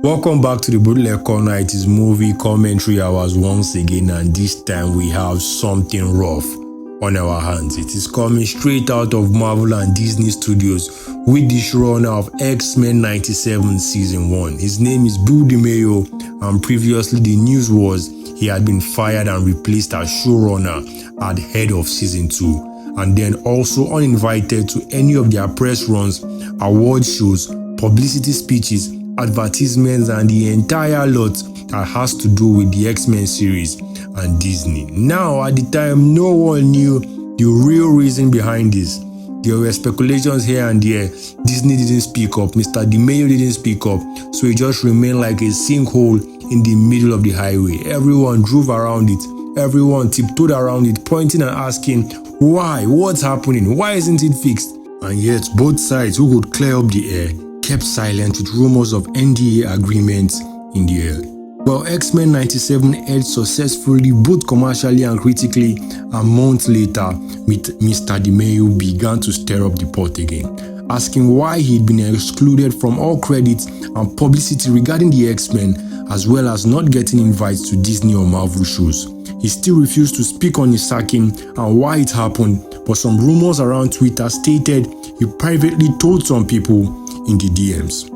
Welcome back to the Bootleg Corner. It is movie commentary hours once again, and this time we have something rough on our hands. It is coming straight out of Marvel and Disney Studios with the showrunner of X-Men 97 Season 1. His name is Beau, and previously the news was he had been fired and replaced as showrunner at head of Season 2, and then also uninvited to any of their press runs, award shows, publicity speeches, advertisements, and the entire lot that has to do with the X-Men series and Disney. Now, at the time, no one knew the real reason behind this. There were speculations here and there. Disney didn't speak up, Mr. DeMayo didn't speak up, so it just remained like a sinkhole in the middle of the highway. Everyone drove around it, everyone tiptoed around it, pointing and asking, why? What's happening? Why isn't it fixed? And yet, both sides who could clear up the air kept silent with rumors of NDA agreements in the air. Well, X-Men 97 aired successfully both commercially and critically. A month later, Mr. DeMayo began to stir up the pot again, asking why he'd been excluded from all credits and publicity regarding the X-Men, as well as not getting invites to Disney or Marvel shows. He still refused to speak on his sacking and why it happened, but some rumors around Twitter stated he privately told some people in the DMs.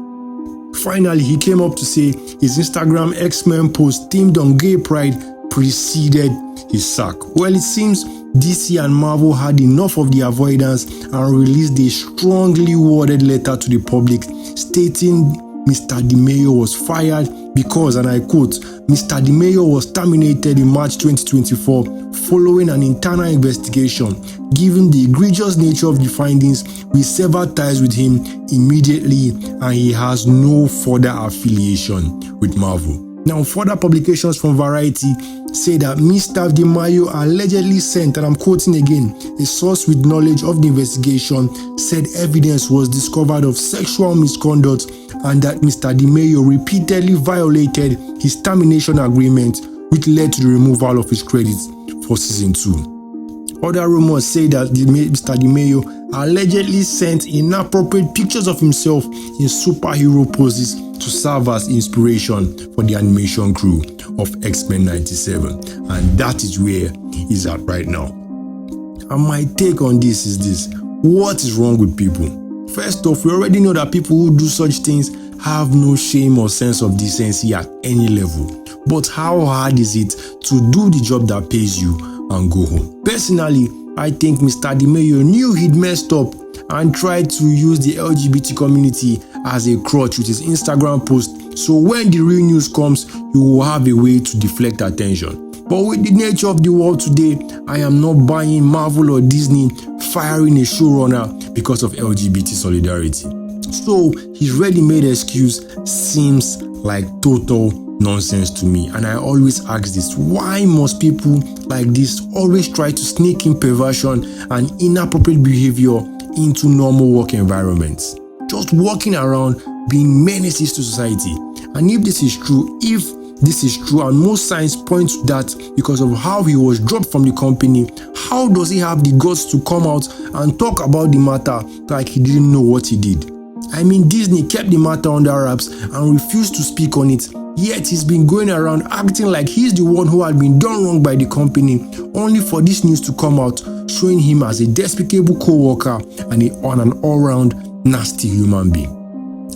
Finally, he came up to say his Instagram X-Men post themed on gay pride preceded his sack. Well, it seems DC and Marvel had enough of the avoidance and released a strongly worded letter to the public stating Mr. DeMayo was fired because, and I quote, Mr. DeMayo was terminated in March 2024 following an internal investigation. Given the egregious nature of the findings, we severed ties with him immediately and he has no further affiliation with Marvel. Now, further publications from Variety say that Mr. DeMayo allegedly sent, and I'm quoting again, a source with knowledge of the investigation said evidence was discovered of sexual misconduct and that Mr. DeMayo repeatedly violated his termination agreement, which led to the removal of his credits for Season 2. Other rumors say that Mr. DeMayo allegedly sent inappropriate pictures of himself in superhero poses to serve as inspiration for the animation crew of X-Men 97. And that is where he's at right now. And my take on this is this: what is wrong with people? First off, we already know that people who do such things have no shame or sense of decency at any level. But how hard is it to do the job that pays you and go home? Personally, I think Mr. DeMayo knew he'd messed up and tried to use the LGBT community as a crutch with his Instagram post, so when the real news comes, he will have a way to deflect attention. But with the nature of the world today, I am not buying Marvel or Disney firing a showrunner because of LGBT solidarity. So his ready-made excuse seems like total nonsense to me, and I always ask this: why must people like this always try to sneak in perversion and inappropriate behavior into normal work environments? Just walking around being menaces to society. And if this is true, and most signs point to that because of how he was dropped from the company, how does he have the guts to come out and talk about the matter like he didn't know what he did? I mean, Disney kept the matter under wraps and refused to speak on it, yet he's been going around acting like he's the one who had been done wrong by the company, only for this news to come out showing him as a despicable co-worker and an all-round nasty human being.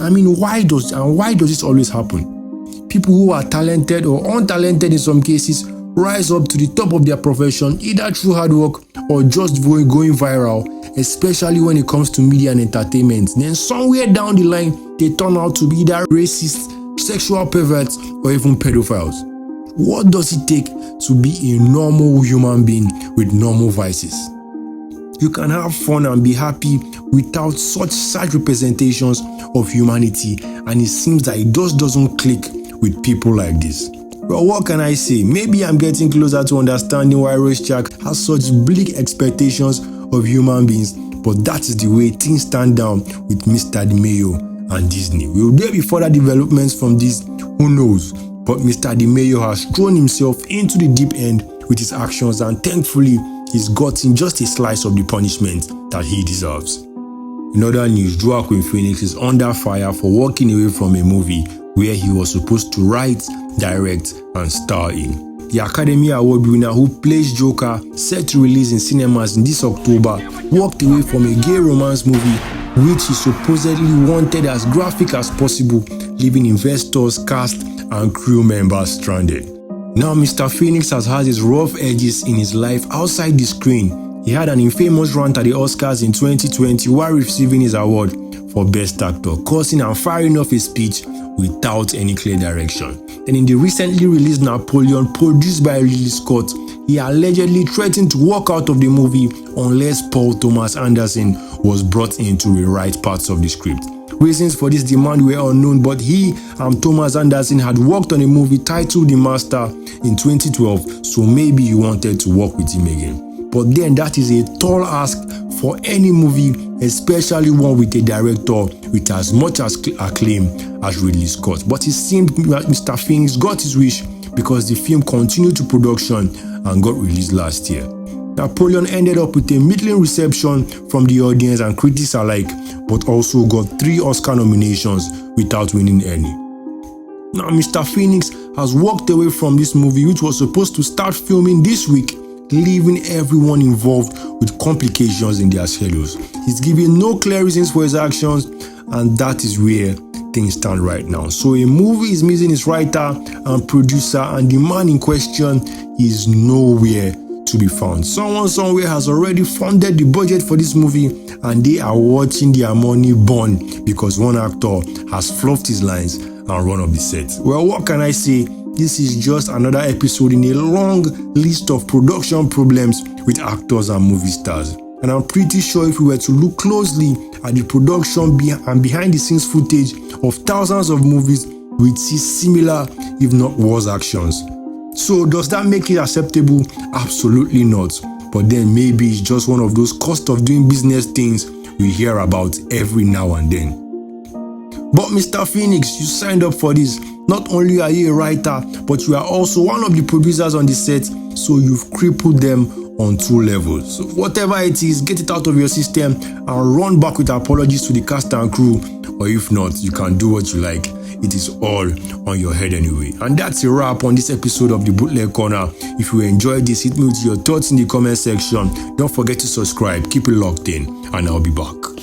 I mean, why does this always happen? People who are talented or untalented in some cases rise up to the top of their profession either through hard work or just going viral, especially when it comes to media and entertainment. Then somewhere down the line, they turn out to be either racist, sexual perverts, or even pedophiles. What does it take to be a normal human being with normal vices? You can have fun and be happy without such sad representations of humanity, and it seems that it just doesn't click with people like this. Well, what can I say? Maybe I'm getting closer to understanding why Rorschach has such bleak expectations of human beings, but that is the way things stand down with Mr. DeMayo and Disney. Will there be further developments from this? Who knows? But Mr. DeMayo has thrown himself into the deep end with his actions, and thankfully, he's gotten just a slice of the punishment that he deserves. In other news, Joaquin Phoenix is under fire for walking away from a movie where he was supposed to write, direct, and star in. The Academy Award winner who plays Joker, set to release in cinemas in this October, walked away from a gay romance movie which he supposedly wanted as graphic as possible, leaving investors, cast, and crew members stranded. Now Mr. Phoenix has had his rough edges in his life outside the screen. He had an infamous rant at the Oscars in 2020 while receiving his award for Best Actor, cursing and firing off a speech without any clear direction. Then in the recently released Napoleon, produced by Ridley Scott, he allegedly threatened to walk out of the movie unless Paul Thomas Anderson was brought in to rewrite parts of the script. Reasons for this demand were unknown, but he and Thomas Anderson had worked on a movie titled The Master in 2012, so maybe he wanted to work with him again. But then that is a tall ask for any movie, especially one with a director with as much acclaim as Ridley Scott. But it seemed that Mr. Phoenix got his wish because the film continued to production and got released last year. Napoleon ended up with a middling reception from the audience and critics alike, but also got 3 Oscar nominations without winning any. Now Mr. Phoenix has walked away from this movie, which was supposed to start filming this week, leaving everyone involved with complications in their schedules. He's giving no clear reasons for his actions, and that is where things stand right now. So a movie is missing its writer and producer, and the man in question is nowhere to be found. Someone somewhere has already funded the budget for this movie, and they are watching their money burn because one actor has fluffed his lines and run off the set. Well, what can I say? This is just another episode in a long list of production problems with actors and movie stars. And I'm pretty sure if we were to look closely at the production and behind the scenes footage of thousands of movies, we'd see similar, if not worse, actions. So does that make it acceptable? Absolutely not. But then maybe it's just one of those cost of doing business things we hear about every now and then. But Mr. Phoenix, you signed up for this. Not only are you a writer, but you are also one of the producers on the set, so you've crippled them on 2 levels. So whatever it is, get it out of your system and run back with apologies to the cast and crew, or if not, you can do what you like. It is all on your head anyway. And that's a wrap on this episode of the Bootleg Corner. If you enjoyed this, hit me with your thoughts in the comment section. Don't forget to subscribe, keep it locked in, and I'll be back.